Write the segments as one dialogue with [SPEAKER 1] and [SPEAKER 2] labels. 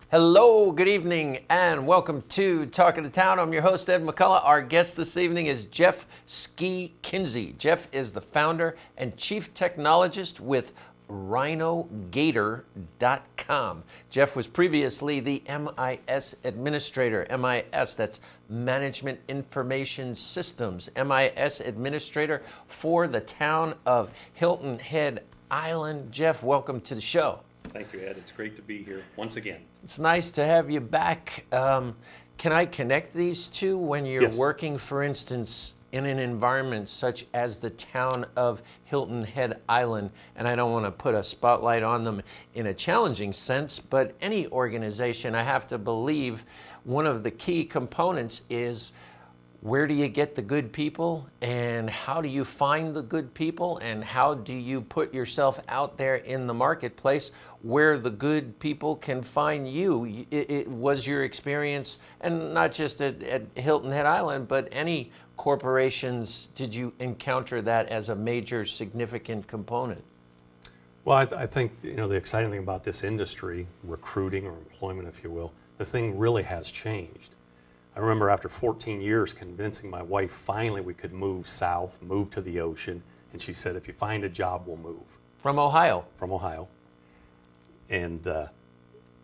[SPEAKER 1] Hello, good evening, and welcome to Talk of the Town. I'm your host, Ed McCollugh. Our guest this evening is Jeff Ski Kinsey. Jeff is the founder and chief technologist with rhinogator.com. Jeff was previously the MIS administrator. MIS, that's Management Information Systems. MIS administrator for the town of Hilton Head Island. Jeff, welcome to the show.
[SPEAKER 2] Thank you, Ed. It's great to be here once again.
[SPEAKER 1] It's nice to have you back. Can I connect these two when you're working, for instance, in an environment such as the town of Hilton Head Island? And I don't want to put a spotlight on them in a challenging sense, but any organization, I have to believe, one of the key components is where do you get the good people, and how do you find the good people, and how do you put yourself out there in the marketplace where the good people can find you? It was your experience, and not just at Hilton Head Island, but any corporations, did you encounter that as a major significant component?
[SPEAKER 2] Well, I think the exciting thing about this industry, recruiting or employment, if you will, the thing really has changed. I remember after 14 years convincing my wife finally we could move south, move to the ocean, and she said, if you find a job, we'll move.
[SPEAKER 1] From Ohio?
[SPEAKER 2] From Ohio. And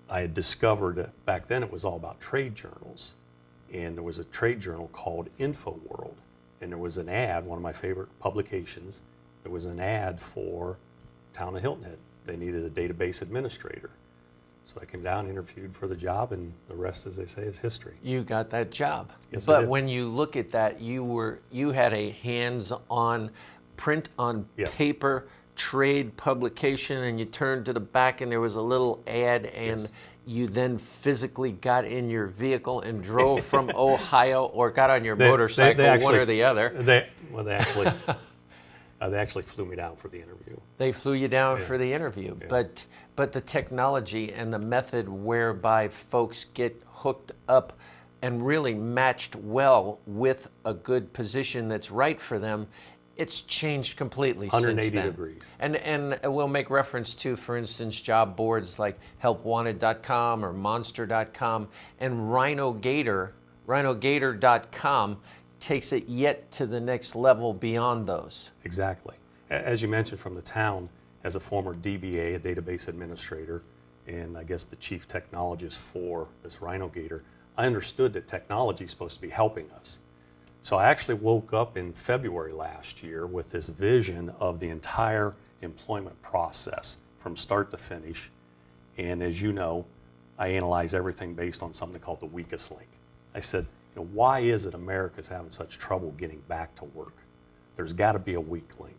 [SPEAKER 2] I had discovered back then it was all about trade journals. And there was a trade journal called InfoWorld. And there was an ad, one of my favorite publications, there was an ad for town of Hilton Head. They needed a database administrator. So I came down, interviewed for the job, and the rest, as they say, is history.
[SPEAKER 1] You got that job.
[SPEAKER 2] Yes,
[SPEAKER 1] but
[SPEAKER 2] I did.
[SPEAKER 1] When you look at that, you had a hands-on, print on paper trade publication, and you turned to the back, and there was a little ad, and you then physically got in your vehicle and drove from Ohio, or got on your motorcycle, one or the other.
[SPEAKER 2] They actually flew me down for the interview.
[SPEAKER 1] They flew you down for the interview, but the technology and the method whereby folks get hooked up and really matched well with a good position that's right for them, it's changed completely
[SPEAKER 2] 180
[SPEAKER 1] since then.
[SPEAKER 2] degrees.
[SPEAKER 1] And we'll make reference to, for instance, job boards like helpwanted.com or monster.com, and rhinogator.com takes it yet to the next level beyond those.
[SPEAKER 2] Exactly. As you mentioned, from the town, as a former DBA, a database administrator, and I guess the chief technologist for this RhinoGator, I understood that technology is supposed to be helping us. So I actually woke up in February last year with this vision of the entire employment process from start to finish. And as you know, I analyze everything based on something called the weakest link. I said, why is it America's having such trouble getting back to work? There's got to be a weak link.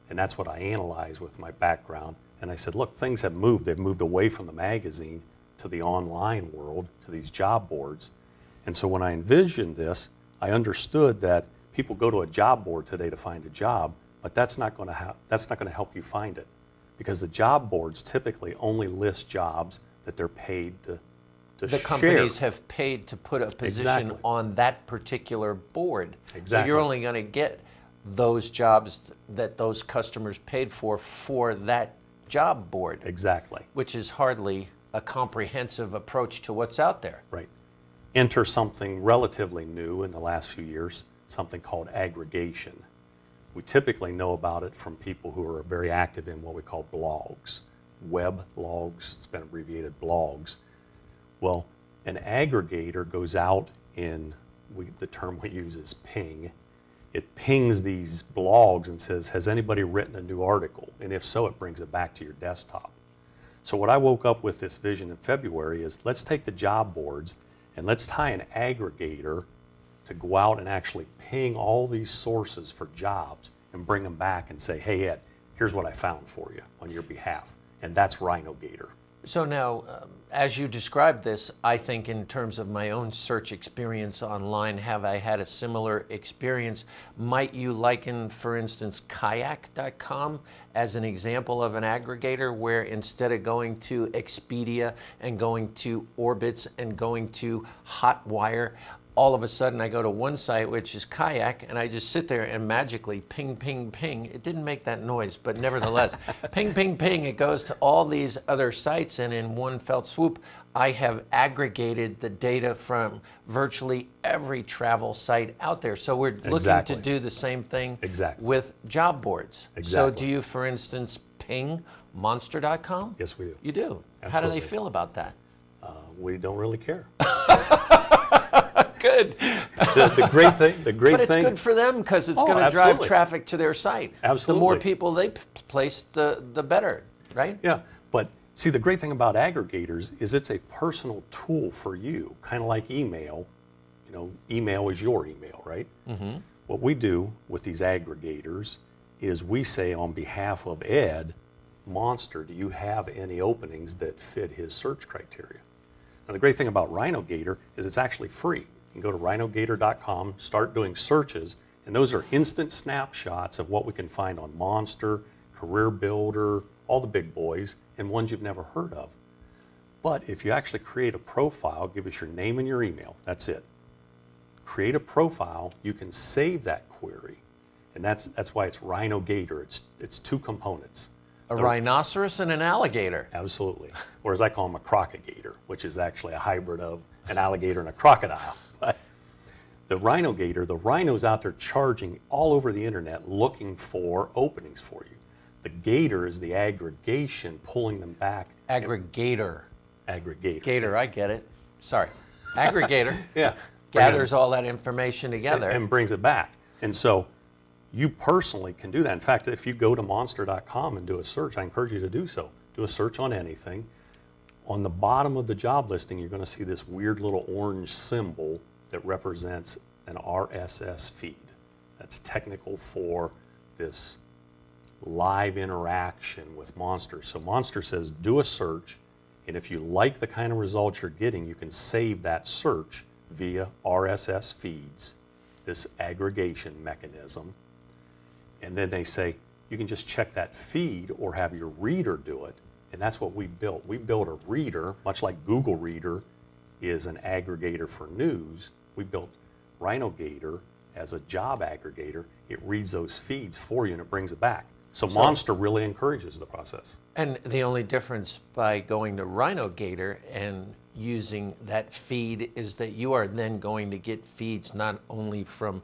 [SPEAKER 2] And that's what I analyzed with my background. And I said, look, things have moved. They've moved away from the magazine to the online world, to these job boards. And so when I envisioned this, I understood that people go to a job board today to find a job, but that's not going to help you find it, because the job boards typically only list jobs that they're paid to
[SPEAKER 1] the companies have paid to put a position on that particular board.
[SPEAKER 2] Exactly.
[SPEAKER 1] So you're only going to get those jobs that those customers paid for that job board.
[SPEAKER 2] Exactly.
[SPEAKER 1] Which is hardly a comprehensive approach to what's out there.
[SPEAKER 2] Right. Enter something relatively new in the last few years, something called aggregation. We typically know about it from people who are very active in what we call blogs. Web logs, it's been abbreviated blogs. Well, an aggregator goes out in, the term we use is ping. It pings these blogs and says, has anybody written a new article? And if so, it brings it back to your desktop. So what I woke up with this vision in February is, let's take the job boards and let's tie an aggregator to go out and actually ping all these sources for jobs and bring them back and say, hey, Ed, here's what I found for you on your behalf. And that's RhinoGator.
[SPEAKER 1] So now, as you described this, I think in terms of my own search experience online, have I had a similar experience? Might you liken, for instance, kayak.com as an example of an aggregator where instead of going to Expedia and going to Orbitz and going to Hotwire, all of a sudden I go to one site, which is Kayak, and I just sit there and magically ping, ping, ping. It didn't make that noise, but nevertheless, ping, ping, ping, it goes to all these other sites, and in one felt swoop, I have aggregated the data from virtually every travel site out there. So we're looking to do the same thing with job boards. So do you, for instance, ping monster.com?
[SPEAKER 2] Yes, we do.
[SPEAKER 1] You do?
[SPEAKER 2] Absolutely.
[SPEAKER 1] How do they feel about that?
[SPEAKER 2] We don't really care.
[SPEAKER 1] Good.
[SPEAKER 2] The great thing.
[SPEAKER 1] But it's good for them because it's going to drive traffic to their site.
[SPEAKER 2] Absolutely.
[SPEAKER 1] The more people they place, the better, right?
[SPEAKER 2] Yeah. But see, the great thing about aggregators is it's a personal tool for you, kind of like email. You know, email is your email, right? Mm-hmm. What we do with these aggregators is we say on behalf of Ed, Monster, do you have any openings that fit his search criteria? Now, the great thing about RhinoGator is it's actually free. You can go to rhinogator.com, start doing searches, and those are instant snapshots of what we can find on Monster, Career Builder, all the big boys, and ones you've never heard of. But if you actually create a profile, give us your name and your email, that's it. Create a profile, you can save that query, and that's why it's RhinoGator. It's two components.
[SPEAKER 1] A rhinoceros and an alligator.
[SPEAKER 2] Absolutely. Or as I call them, a crocagator, which is actually a hybrid of an alligator and a crocodile. But the RhinoGator, the rhinos out there charging all over the internet looking for openings for you. The gator is the aggregation, pulling them back.
[SPEAKER 1] Aggregator.
[SPEAKER 2] Aggregator.
[SPEAKER 1] Gator, I get it. Sorry. Aggregator.
[SPEAKER 2] Yeah.
[SPEAKER 1] Gathers all that information together.
[SPEAKER 2] And brings it back. And so you personally can do that. In fact, if you go to monster.com and do a search, I encourage you to do so. Do a search on anything. On the bottom of the job listing, you're going to see this weird little orange symbol that represents an RSS feed. That's technical for this live interaction with Monster. So Monster says, do a search, and if you like the kind of results you're getting, you can save that search via RSS feeds, this aggregation mechanism. And then they say, you can just check that feed or have your reader do it. And that's what we built. We built a reader, much like Google Reader is an aggregator for news. We built RhinoGator as a job aggregator. It reads those feeds for you and it brings it back. So Monster really encourages the process.
[SPEAKER 1] And the only difference by going to RhinoGator and using that feed is that you are then going to get feeds not only from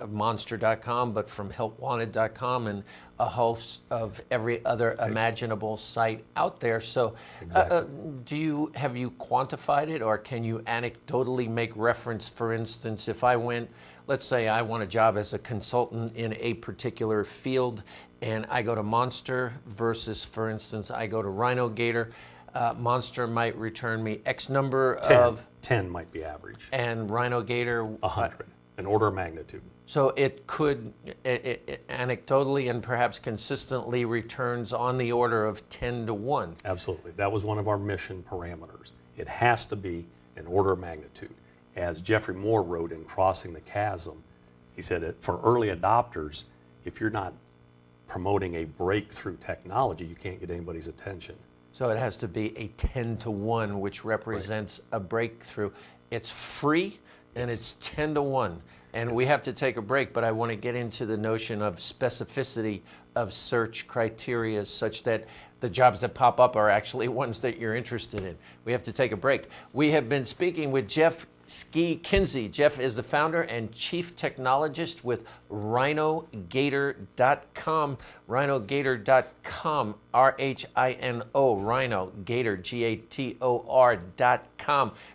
[SPEAKER 1] monster.com but from helpwanted.com and a host of every other imaginable site out there. So have you quantified it, or can you anecdotally make reference? For instance, if I went, let's say I want a job as a consultant in a particular field and I go to Monster versus, for instance, I go to RhinoGator, Monster might return me X number of
[SPEAKER 2] 10 might be average.
[SPEAKER 1] And RhinoGator
[SPEAKER 2] 100, an order of magnitude.
[SPEAKER 1] So it could it anecdotally and perhaps consistently returns on the order of 10 to 1.
[SPEAKER 2] Absolutely. That was one of our mission parameters. It has to be an order of magnitude. As Jeffrey Moore wrote in Crossing the Chasm, he said that for early adopters, if you're not promoting a breakthrough technology, you can't get anybody's attention.
[SPEAKER 1] So it has to be a 10 to 1, which represents a breakthrough. It's free and it's 10 to 1. And we have to take a break, but I want to get into the notion of specificity of search criteria such that the jobs that pop up are actually ones that you're interested in. We have to take a break. We have been speaking with Jeff Kinsey. Jeff is the founder and chief technologist with rhinogator.com. Rhinogator.com, R-H-I-N-O, RhinoGator, G-A-T-O-R.com.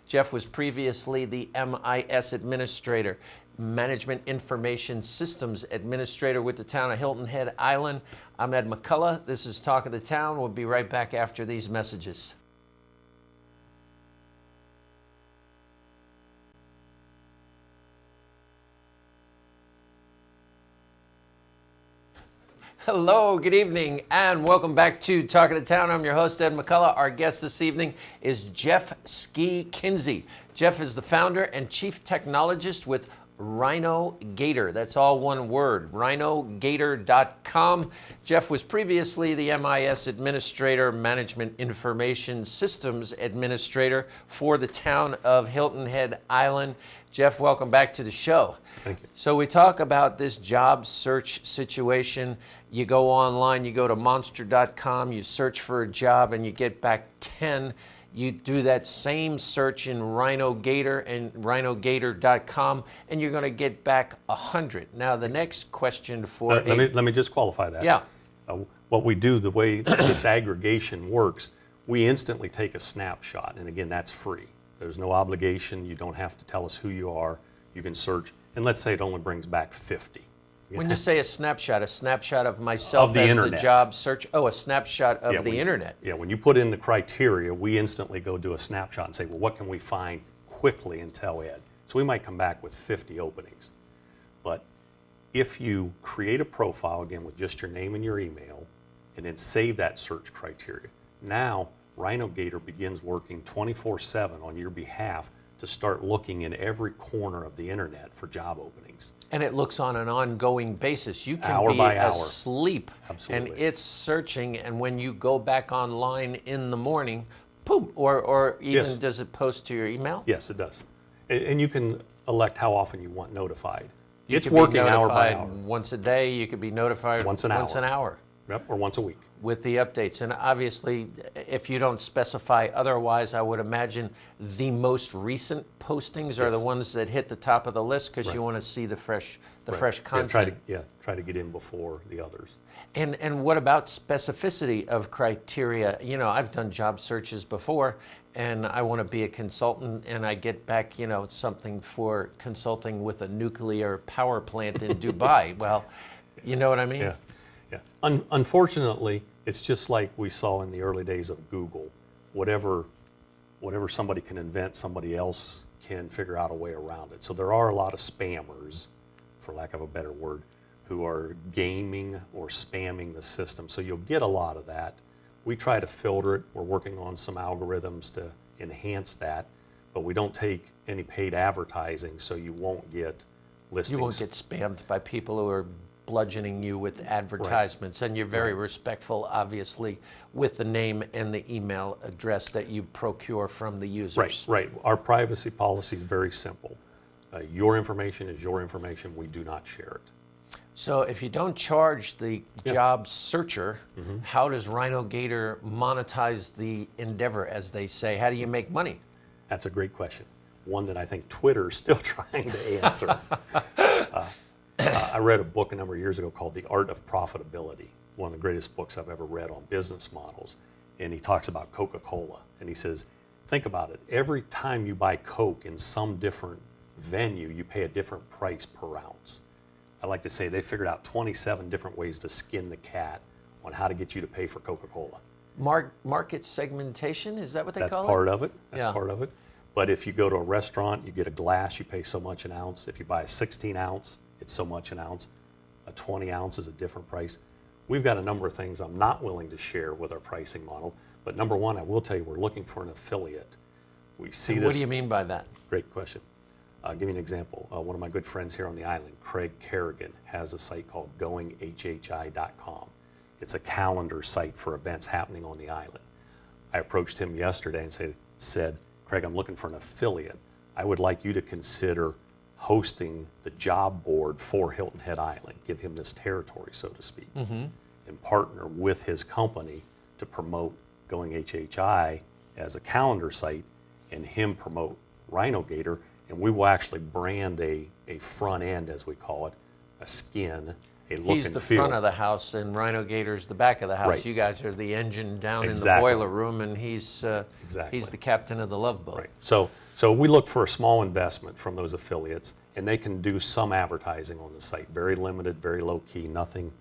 [SPEAKER 1] Jeff was previously the MIS administrator, Management Information Systems Administrator with the town of Hilton Head Island. I'm Ed McCollugh. This is Talk of the Town. We'll be right back after these messages. Hello, good evening, and welcome back to Talk of the Town. I'm your host, Ed McCollugh. Our guest this evening is Jeff Kinsey. Jeff is the founder and chief technologist with Rhino Gator. That's all one word, rhinogator.com. Jeff was previously the MIS Administrator, Management Information Systems Administrator for the town of Hilton Head Island. Jeff, welcome back to the show.
[SPEAKER 2] Thank you.
[SPEAKER 1] So we talk about this job search situation. You go online, you go to monster.com, you search for a job, and you get back 10. You do that same search in Rhino Gator and rhinogator.com, and you're going to get back 100. Now, the next question for
[SPEAKER 2] let me just qualify that.
[SPEAKER 1] Yeah.
[SPEAKER 2] What we do, the way this aggregation works, we instantly take a snapshot, and again, that's free. There's no obligation. You don't have to tell us who you are. You can search, and let's say it only brings back 50.
[SPEAKER 1] When you say a snapshot of myself
[SPEAKER 2] of the
[SPEAKER 1] as
[SPEAKER 2] internet.
[SPEAKER 1] the job search, a snapshot of the internet.
[SPEAKER 2] Yeah, when you put in the criteria, we instantly go do a snapshot and say, well, what can we find quickly and tell Ed? So we might come back with 50 openings. But if you create a profile, again, with just your name and your email, and then save that search criteria, now RhinoGator begins working 24/7 on your behalf to start looking in every corner of the internet for job openings.
[SPEAKER 1] And it looks on an ongoing basis. You can
[SPEAKER 2] hour
[SPEAKER 1] be
[SPEAKER 2] by hour.
[SPEAKER 1] asleep,
[SPEAKER 2] Absolutely.
[SPEAKER 1] and it's searching, and when you go back online in the morning, boom, or even
[SPEAKER 2] Yes.
[SPEAKER 1] does it post to your email?
[SPEAKER 2] Yes, it does. And you can elect how often you want notified.
[SPEAKER 1] You
[SPEAKER 2] It's
[SPEAKER 1] could be
[SPEAKER 2] working hour by
[SPEAKER 1] notified
[SPEAKER 2] hour.
[SPEAKER 1] once a day. You could be notified
[SPEAKER 2] Once an hour. Yep, or once a week.
[SPEAKER 1] with the updates. And obviously, if you don't specify otherwise, I would imagine the most recent postings are
[SPEAKER 2] Yes.
[SPEAKER 1] the ones that hit the top of the list because
[SPEAKER 2] Right.
[SPEAKER 1] you want to see the fresh
[SPEAKER 2] Right.
[SPEAKER 1] content.
[SPEAKER 2] Try to get in before the others.
[SPEAKER 1] And what about specificity of criteria? You know, I've done job searches before, and I want to be a consultant, and I get back, something for consulting with a nuclear power plant in Dubai. Well, you know what I mean?
[SPEAKER 2] Yeah. Unfortunately, it's just like we saw in the early days of Google. Whatever somebody can invent, somebody else can figure out a way around it. So there are a lot of spammers, for lack of a better word, who are gaming or spamming the system. So you'll get a lot of that. We try to filter it. We're working on some algorithms to enhance that, but we don't take any paid advertising, so you won't get listings.
[SPEAKER 1] You won't get spammed by people who are bludgeoning you with advertisements, and you're very respectful, obviously, with the name and the email address that you procure from the users.
[SPEAKER 2] Right. Our privacy policy is very simple. Your information is your information. We do not share it.
[SPEAKER 1] So if you don't charge the job searcher, how does RhinoGator monetize the endeavor, as they say? How do you make money?
[SPEAKER 2] That's a great question. One that I think Twitter is still trying to answer. I read a book a number of years ago called The Art of Profitability, one of the greatest books I've ever read on business models. And he talks about Coca-Cola. And he says, think about it. Every time you buy Coke in some different venue, you pay a different price per ounce. I like to say they figured out 27 different ways to skin the cat on how to get you to pay for Coca-Cola.
[SPEAKER 1] Market segmentation, is that what they call it?
[SPEAKER 2] That's part of it.
[SPEAKER 1] Yeah.
[SPEAKER 2] Part of it. But if you go to a restaurant, you get a glass, you pay so much an ounce. If you buy a 16 ounce, it's so much an ounce. A 20 ounce is a different price. We've got a number of things I'm not willing to share with our pricing model. But number one, I will tell you, we're looking for an affiliate. We see this.
[SPEAKER 1] What do you mean by that?
[SPEAKER 2] Great question. I'll give you an example. One of my good friends here on the island, Craig Kerrigan, has a site called goinghhi.com. It's a calendar site for events happening on the island. I approached him yesterday and said, Craig, I'm looking for an affiliate. I would like you to consider hosting the job board for Hilton Head Island, give him this territory, so to speak, and partner with his company to promote Going HHI as a calendar site and him promote RhinoGator. And we will actually brand a front end, as we call it, a skin, a look and feel.
[SPEAKER 1] He's the front of the house, and RhinoGator's the back of the house.
[SPEAKER 2] Right.
[SPEAKER 1] You guys are the engine down in the
[SPEAKER 2] Exactly.
[SPEAKER 1] boiler room, and he's the captain of the Love Boat.
[SPEAKER 2] Right. So we look for a small investment from those affiliates, and they can do some advertising on the site. Very limited, very low key, nothing